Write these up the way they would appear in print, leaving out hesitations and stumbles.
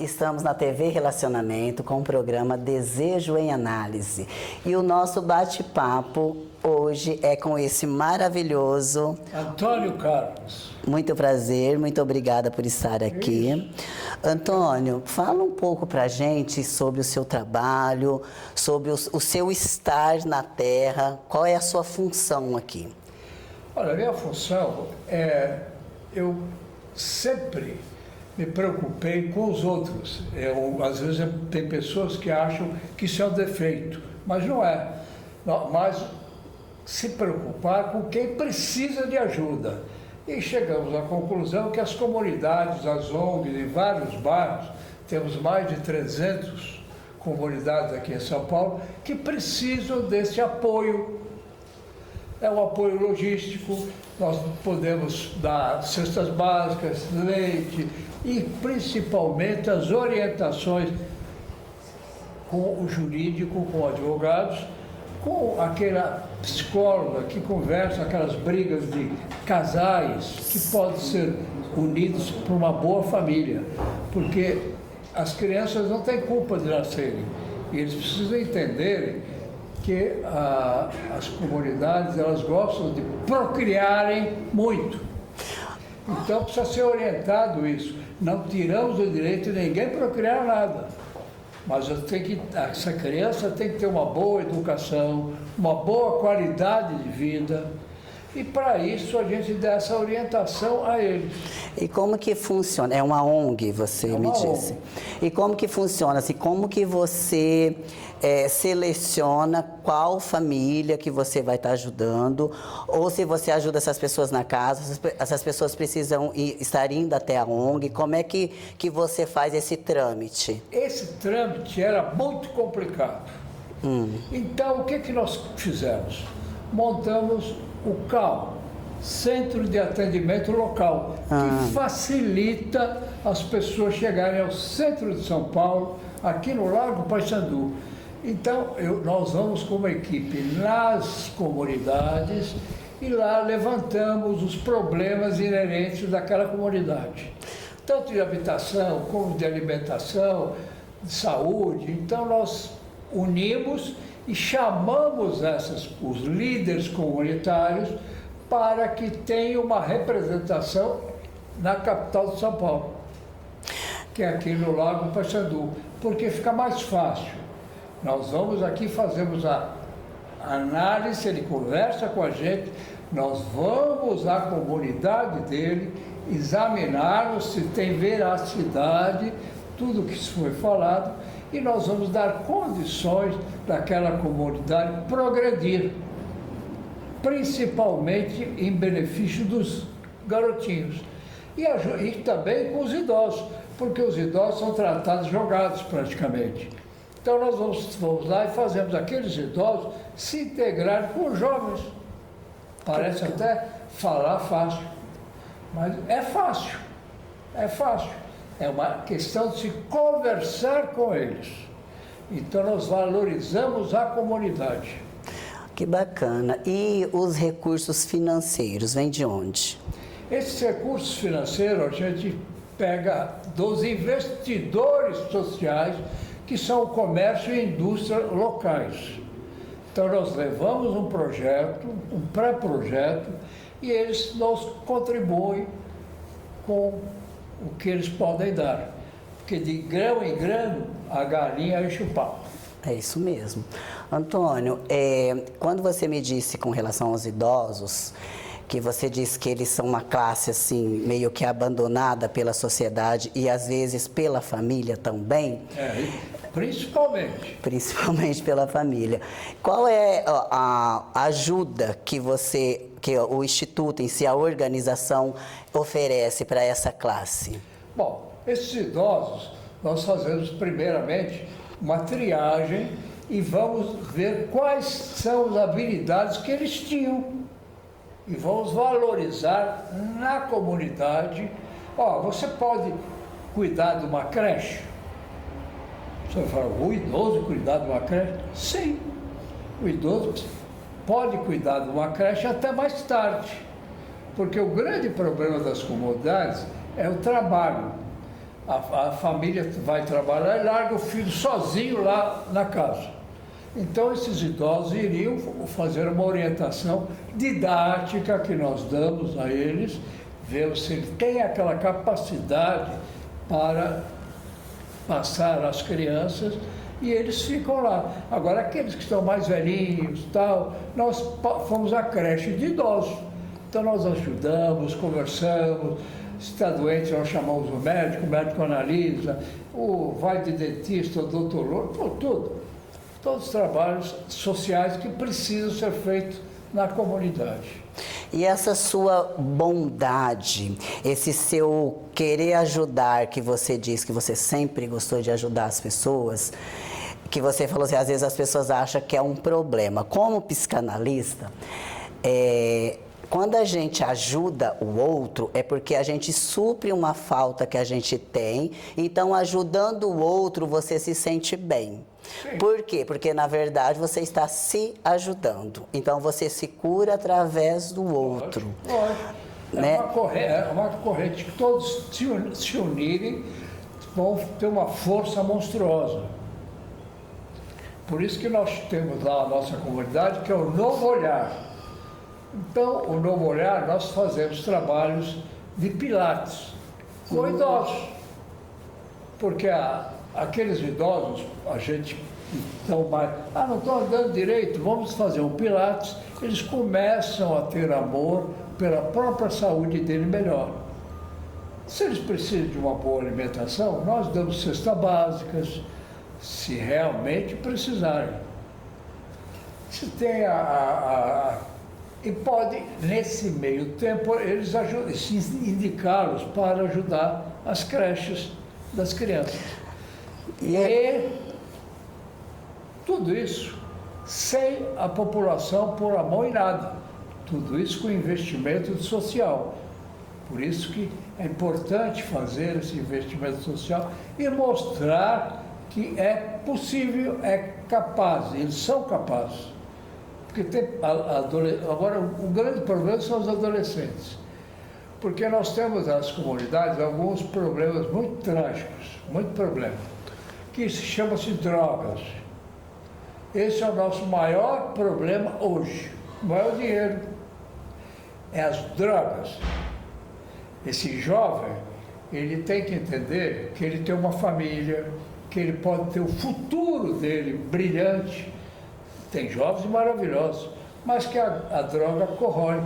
Estamos na TV Relacionamento com o programa Desejo em Análise. E o nosso bate-papo hoje é com esse maravilhoso Antônio Carlos. Muito prazer, muito obrigada por estar aqui. Isso. Antônio, fala um pouco pra gente sobre o seu trabalho, sobre o seu estar na Terra, qual é a sua função aqui? Olha, a minha função eu sempre me preocupei com os outros. Às vezes tem pessoas que acham que isso é um defeito, mas não é. Mas se preocupar com quem precisa de ajuda. E chegamos à conclusão que as comunidades, as ONGs, em vários bairros, temos mais de 300 comunidades aqui em São Paulo, que precisam desse apoio. É um apoio logístico, nós podemos dar cestas básicas, leite e principalmente as orientações com o jurídico, com advogados, com aquela psicóloga que conversa, aquelas brigas de casais que podem ser unidos por uma boa família, porque as crianças não têm culpa de nascerem e eles precisam entenderem que as comunidades elas gostam de procriarem muito. Então precisa ser orientado isso. Não tiramos o direito de ninguém procriar nada. Mas essa criança tem que ter uma boa educação, uma boa qualidade de vida. E para isso a gente dá essa orientação a eles. E como que funciona? É uma ONG, você me disse. ONG. E como que funciona? Assim, como que você seleciona qual família que você vai estar ajudando? Ou se você ajuda essas pessoas na casa, essas pessoas precisam estar indo até a ONG? Como é que você faz esse trâmite? Esse trâmite era muito complicado. Então, o que nós fizemos? Montamos o CAL, Centro de Atendimento Local, que facilita as pessoas chegarem ao centro de São Paulo, aqui no Largo Paissandu. Então, nós vamos com uma equipe nas comunidades e lá levantamos os problemas inerentes daquela comunidade, tanto de habitação, como de alimentação, de saúde. Então, nós unimos e chamamos os líderes comunitários para que tenham uma representação na capital de São Paulo, que é aqui no Largo Paissandu, porque fica mais fácil. Nós vamos aqui, fazemos a análise, ele conversa com a gente, nós vamos à comunidade dele, examinarmos se tem veracidade, tudo que foi falado, e nós vamos dar condições daquela comunidade progredir, principalmente em benefício dos garotinhos. E também com os idosos, porque os idosos são tratados jogados praticamente. Então nós vamos lá e fazemos aqueles idosos se integrarem com os jovens. Parece até falar fácil, mas é fácil, é fácil. É uma questão de se conversar com eles. Então nós valorizamos a comunidade. Que bacana. E os recursos financeiros, vêm de onde? Esses recursos financeiros a gente pega dos investidores sociais, que são o comércio e indústria locais. Então nós levamos um projeto, um pré-projeto, e eles nos contribuem com o que eles podem dar. Porque de grão em grão, a galinha enche o pau. É isso mesmo. Antônio, quando você me disse com relação aos idosos, que você disse que eles são uma classe assim, meio que abandonada pela sociedade e às vezes pela família também. Principalmente. Principalmente pela família. Qual é a ajuda que o Instituto em si, a organização, oferece para essa classe? Bom, esses idosos, nós fazemos primeiramente uma triagem e vamos ver quais são as habilidades que eles tinham. E vamos valorizar na comunidade. Você pode cuidar de uma creche? Você fala, o idoso cuidar de uma creche? Sim, o idoso pode cuidar de uma creche até mais tarde, porque o grande problema das comunidades é o trabalho. A família vai trabalhar e larga o filho sozinho lá na casa. Então, esses idosos iriam fazer uma orientação didática que nós damos a eles, ver se ele tem aquela capacidade para passar às crianças, e eles ficam lá. Agora, aqueles que estão mais velhinhos, tal, nós fomos à creche de idosos. Então, nós ajudamos, conversamos. Se está doente, nós chamamos o médico analisa, vai de dentista, o doutor Louro, tudo. Todos os trabalhos sociais que precisam ser feitos na comunidade. E essa sua bondade, esse seu querer ajudar, que você diz que você sempre gostou de ajudar as pessoas, que você falou assim, às vezes as pessoas acham que é um problema. Como psicanalista, quando a gente ajuda o outro, é porque a gente supre uma falta que a gente tem, então ajudando o outro você se sente bem. Sim. Por quê? Porque, na verdade, você está se ajudando. Então, você se cura através do outro. Lógico. Né? É uma corrente que todos se unirem vão ter uma força monstruosa. Por isso que nós temos lá a nossa comunidade, que é o Novo Olhar. Então, o Novo Olhar, nós fazemos trabalhos de pilates com idosos. Porque aqueles idosos, a gente não mais, não estão andando direito, vamos fazer um pilates, eles começam a ter amor pela própria saúde dele melhor. Se eles precisam de uma boa alimentação, nós damos cestas básicas, se realmente precisarem. Se tem e pode, nesse meio tempo, eles indicá-los para ajudar as creches das crianças. E tudo isso sem a população pôr a mão em nada. Tudo isso com investimento social. Por isso que é importante fazer esse investimento social e mostrar que é possível, é capaz, eles são capazes. Porque agora o grande problema são os adolescentes. Porque nós temos nas comunidades alguns problemas muito trágicos, muito problema, que chama-se drogas. Esse é o nosso maior problema hoje. Não é o dinheiro, é as drogas. Esse jovem, ele tem que entender que ele tem uma família, que ele pode ter o futuro dele brilhante. Tem jovens maravilhosos, mas que a droga corrói.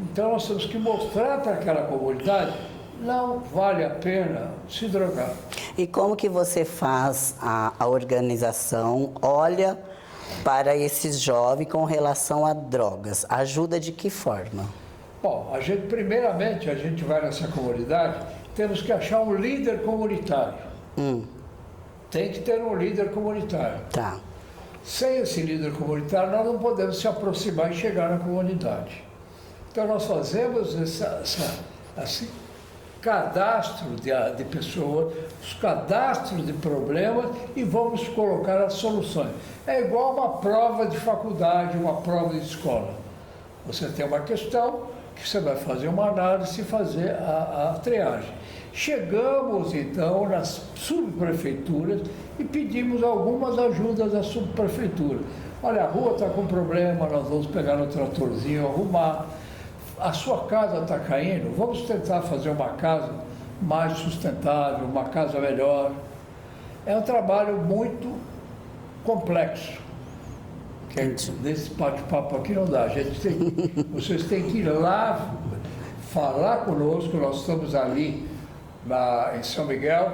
Então nós temos que mostrar para aquela comunidade, não vale a pena se drogar. E como que você faz a organização, olha para esses jovens com relação a drogas? Ajuda de que forma? Bom, primeiramente, a gente vai nessa comunidade, temos que achar um líder comunitário. Tem que ter um líder comunitário. Tá. Sem esse líder comunitário, nós não podemos se aproximar e chegar na comunidade. Então, nós fazemos esse cadastro de pessoas, os cadastros de problemas e vamos colocar as soluções. É igual uma prova de faculdade, uma prova de escola. Você tem uma questão que você vai fazer uma análise e fazer a triagem. Chegamos, então, nas subprefeituras e pedimos algumas ajudas da subprefeitura. Olha, a rua está com problema, nós vamos pegar no tratorzinho, arrumar. A sua casa está caindo, vamos tentar fazer uma casa mais sustentável, uma casa melhor. É um trabalho muito complexo. Nesse bate-papo aqui não dá. Vocês têm que ir lá falar conosco, nós estamos ali em São Miguel,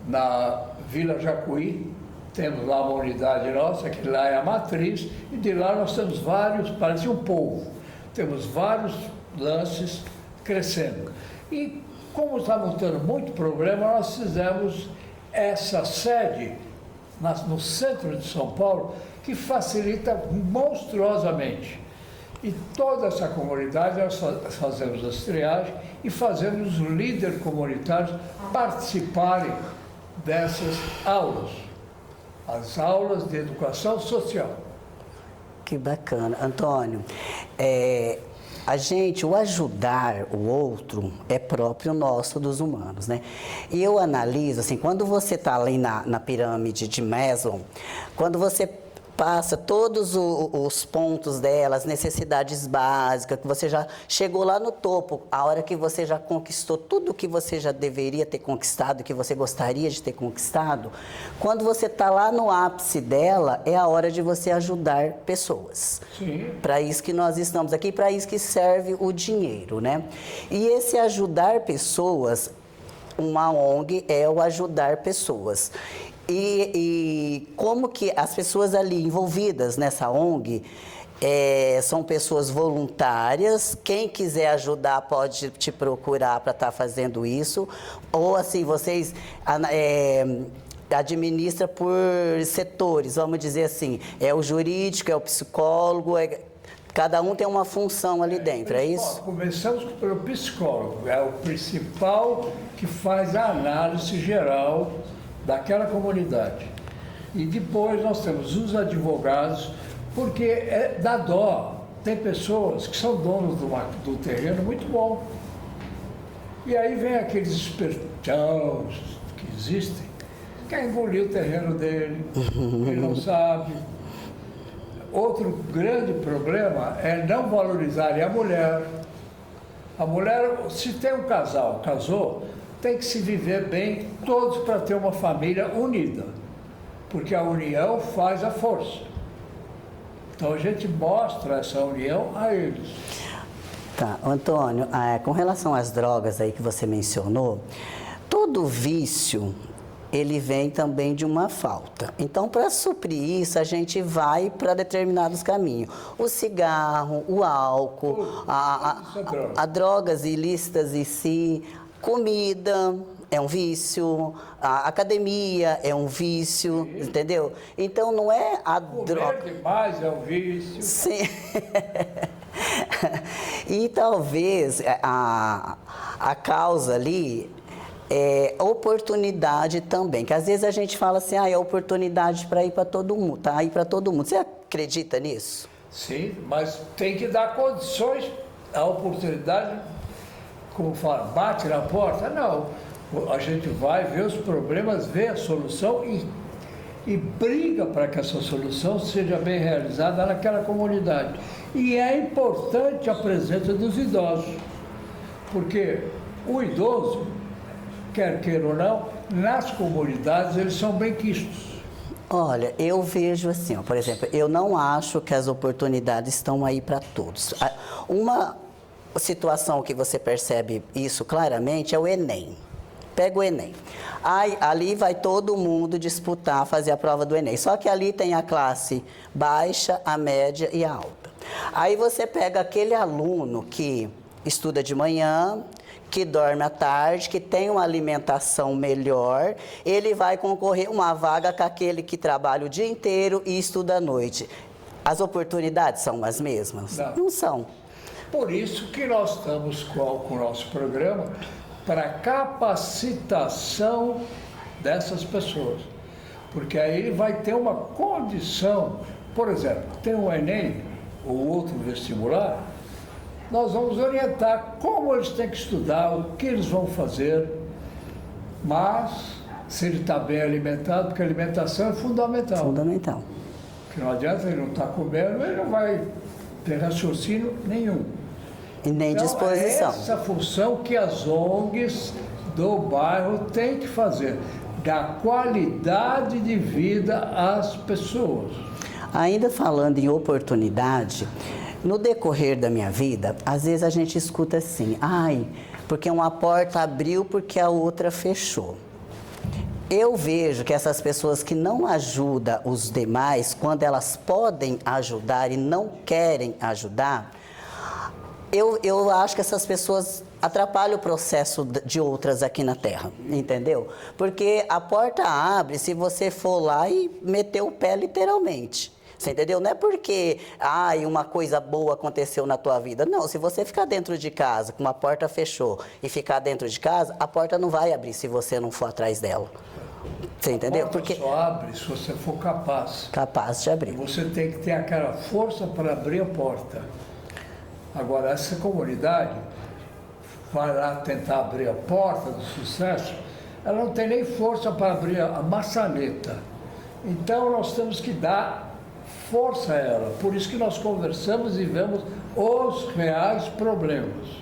na Vila Jacuí, temos lá uma unidade nossa, que lá é a matriz, e de lá nós temos vários, parece um povo. Temos vários lances crescendo. E como estamos tendo muito problema, nós fizemos essa sede no centro de São Paulo, que facilita monstruosamente. E toda essa comunidade nós fazemos as triagens e fazemos os líderes comunitários participarem dessas aulas, as aulas de educação social. Que bacana. Antônio, o ajudar o outro é próprio nosso dos humanos, né? E eu analiso, assim, quando você está ali na pirâmide de Maslow, quando você passa todos os pontos dela, as necessidades básicas, que você já chegou lá no topo, a hora que você já conquistou tudo que você já deveria ter conquistado, que você gostaria de ter conquistado, quando você está lá no ápice dela, é a hora de você ajudar pessoas. Para isso que nós estamos aqui, para isso que serve o dinheiro, né? E esse ajudar pessoas, uma ONG é o ajudar pessoas. E como que as pessoas ali envolvidas nessa ONG são pessoas voluntárias, quem quiser ajudar pode te procurar para estar fazendo isso, ou assim, vocês administram por setores, vamos dizer assim, é o jurídico, é o psicólogo, cada um tem uma função ali dentro, é isso? Começamos pelo psicólogo, é o principal que faz a análise geral daquela comunidade. E depois nós temos os advogados, porque dá dó. Tem pessoas que são donos do terreno muito bom. E aí vem aqueles espertão que existem, quer engolir o terreno dele, ele não sabe. Outro grande problema é não valorizarem a mulher. A mulher, se tem um casal, casou, tem que se viver bem, todos para ter uma família unida, porque a união faz a força. Então a gente mostra essa união a eles. Tá, Antônio, com relação às drogas aí que você mencionou, todo vício, ele vem também de uma falta. Então, para suprir isso, a gente vai para determinados caminhos. O cigarro, o álcool, a drogas ilícitas em si, comida é um vício, a academia é um vício, entendeu? Então não é a droga. Comer demais é um vício. Sim. E talvez a causa ali é oportunidade também, que às vezes a gente fala assim, é oportunidade para ir para todo mundo, tá aí para todo mundo. Você acredita nisso? Sim, mas tem que dar condições, a oportunidade. Como fala, bate na porta? Não. A gente vai ver os problemas, vê a solução e briga para que essa solução seja bem realizada naquela comunidade. E é importante a presença dos idosos, porque o idoso, quer queira ou não, nas comunidades eles são bem quistos. Olha, eu vejo assim, por exemplo, eu não acho que as oportunidades estão aí para todos. Uma situação que você percebe isso claramente é o Enem. Pega o Enem. Ali vai todo mundo disputar, fazer a prova do Enem. Só que ali tem a classe baixa, a média e a alta. Aí você pega aquele aluno que estuda de manhã, que dorme à tarde, que tem uma alimentação melhor, ele vai concorrer uma vaga com aquele que trabalha o dia inteiro e estuda à noite. As oportunidades são as mesmas? Não são. Por isso que nós estamos com o nosso programa para capacitação dessas pessoas. Porque aí ele vai ter uma condição, por exemplo, tem um Enem ou outro vestibular, nós vamos orientar como eles têm que estudar, o que eles vão fazer, mas se ele está bem alimentado, porque a alimentação é fundamental. Fundamental. Porque não adianta ele não estar comendo, ele não vai ter raciocínio nenhum. E nem então, disposição. É essa função que as ONGs do bairro têm que fazer, dar qualidade de vida às pessoas. Ainda falando em oportunidade, no decorrer da minha vida, às vezes a gente escuta assim, porque uma porta abriu porque a outra fechou. Eu vejo que essas pessoas que não ajudam os demais, quando elas podem ajudar e não querem ajudar, eu acho que essas pessoas atrapalham o processo de outras aqui na Terra, entendeu? Porque a porta abre se você for lá e meter o pé literalmente. Você entendeu? Não é porque, uma coisa boa aconteceu na tua vida. Não, se você ficar dentro de casa, com uma porta fechou, e ficar dentro de casa, a porta não vai abrir se você não for atrás dela. Você entendeu? A porta só abre se você for capaz. Capaz de abrir. Você tem que ter aquela força para abrir a porta. Agora, essa comunidade vai lá tentar abrir a porta do sucesso, ela não tem nem força para abrir a maçaneta. Então, nós temos que dar força a ela. Por isso que nós conversamos e vemos os reais problemas.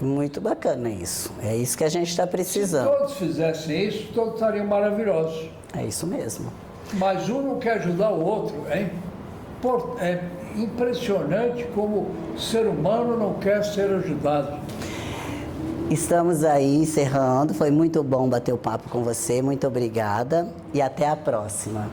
Muito bacana isso. É isso que a gente está precisando. Se todos fizessem isso, todos estariam maravilhosos. É isso mesmo. Mas um não quer ajudar o outro. É impressionante como o ser humano não quer ser ajudado. Estamos aí encerrando. Foi muito bom bater o papo com você. Muito obrigada e até a próxima.